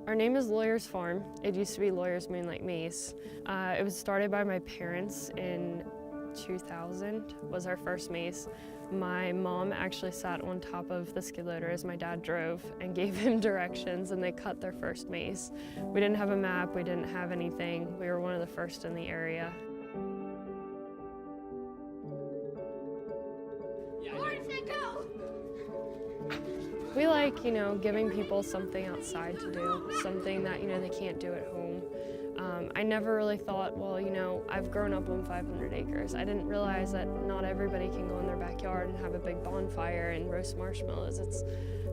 Our name is Lawyers Farm. It used to be Lawyers Moonlight Maze. It was started by my parents in 2000, was our first maze. My mom actually sat on top of the skid loader as my dad drove and gave him directions, and they cut their first maze. We didn't have a map, we didn't have anything. We were one of the first in the area. We like, giving people something outside to do, something that, they can't do at home. I never really thought, well, I've grown up on 500 acres. I didn't realize that not everybody can go in their backyard and have a big bonfire and roast marshmallows. It's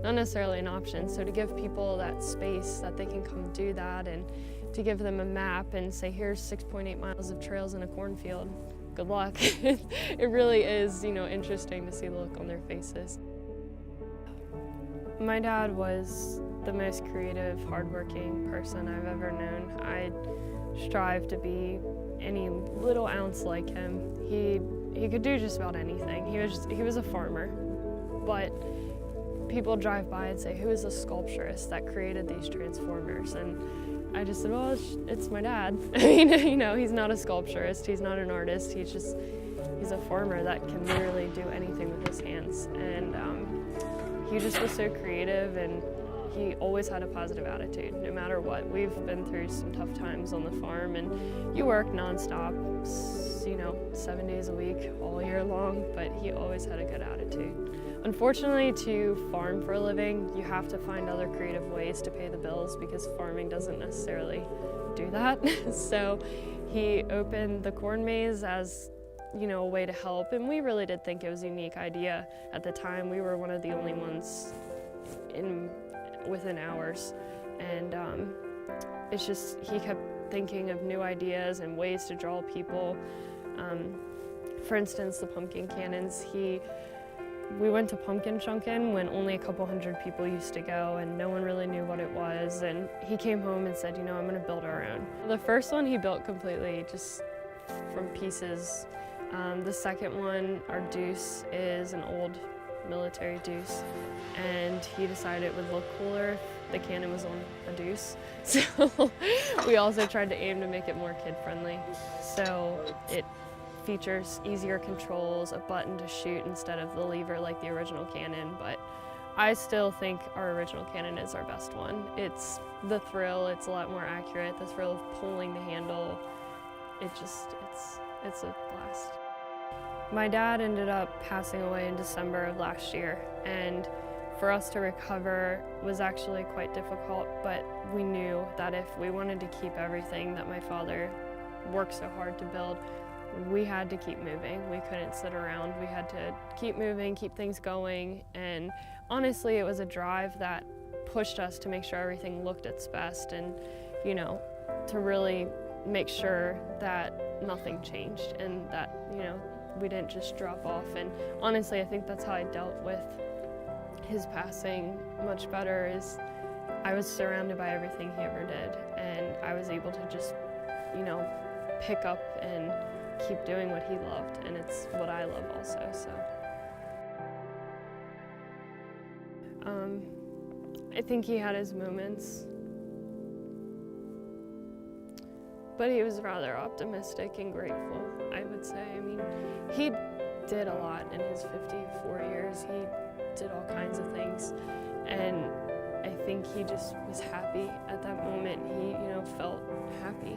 not necessarily an option. So to give people that space that they can come do that, and to give them a map and say, here's 6.8 miles of trails in a cornfield, good luck. It really is, interesting to see the look on their faces. My dad was the most creative, hardworking person I've ever known. I strive to be any little ounce like him. He could do just about anything. He was a farmer, but people drive by and say, who is the sculpturist that created these transformers? And I just said, well, it's my dad. He's not a sculpturist, he's not an artist, he's a farmer that can literally do anything with his hands. And he just was so creative, and he always had a positive attitude, no matter what. We've been through some tough times on the farm, and you work nonstop, 7 days a week, all year long, but he always had a good attitude. Unfortunately, to farm for a living, you have to find other creative ways to pay the bills, because farming doesn't necessarily do that. So he opened the corn maze as a way to help, and we really did think it was a unique idea at the time. We were one of the only ones within hours, and it's just, he kept thinking of new ideas and ways to draw people. For instance, the pumpkin cannons. We went to pumpkin chunkin' when only a couple hundred people used to go, and no one really knew what it was, and he came home and said, I'm gonna build our own. The first one he built completely just from pieces. The second one, our deuce, is an old military deuce, and he decided it would look cooler if the cannon was on a deuce. So we also tried to aim to make it more kid-friendly. So it features easier controls, a button to shoot instead of the lever like the original cannon, but I still think our original cannon is our best one. It's the thrill, it's a lot more accurate, the thrill of pulling the handle. It's a blast. My dad ended up passing away in December of last year, and for us to recover was actually quite difficult, but we knew that if we wanted to keep everything that my father worked so hard to build, we had to keep moving. We couldn't sit around. We had to keep moving, keep things going, and honestly, it was a drive that pushed us to make sure everything looked its best, and to really make sure that nothing changed, and that we didn't just drop off. And honestly, I think that's how I dealt with his passing much better, is I was surrounded by everything he ever did, and I was able to just pick up and keep doing what he loved, and it's what I love also. So I think he had his moments, but he was rather optimistic and grateful, I would say. I mean, he did a lot in his 54 years. He did all kinds of things, and I think he just was happy at that moment. He, felt happy.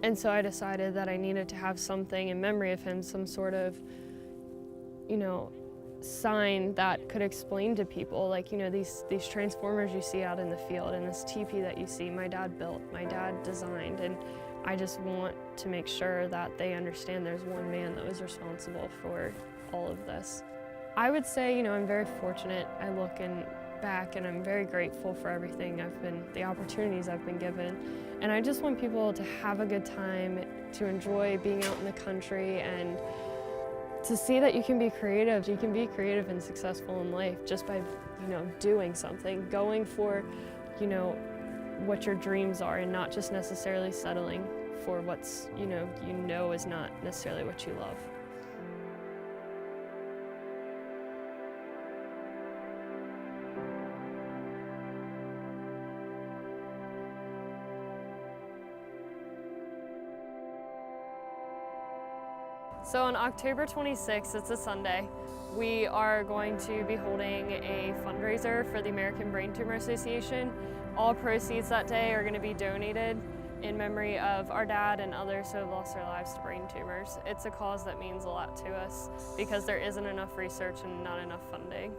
And so I decided that I needed to have something in memory of him, some sort of, sign that could explain to people, like, these transformers you see out in the field, and this teepee that you see, my dad built, my dad designed, and I just want to make sure that they understand there's one man that was responsible for all of this. I would say, I'm very fortunate. I look back and I'm very grateful for everything the opportunities I've been given. And I just want people to have a good time, to enjoy being out in the country, and to see that you can be creative. You can be creative and successful in life just by, doing something, going for, what your dreams are, and not just necessarily settling for what's, is not necessarily what you love. So on October 26th, it's a Sunday, we are going to be holding a fundraiser for the American Brain Tumor Association. All proceeds that day are going to be donated in memory of our dad and others who have lost their lives to brain tumors. It's a cause that means a lot to us because there isn't enough research and not enough funding.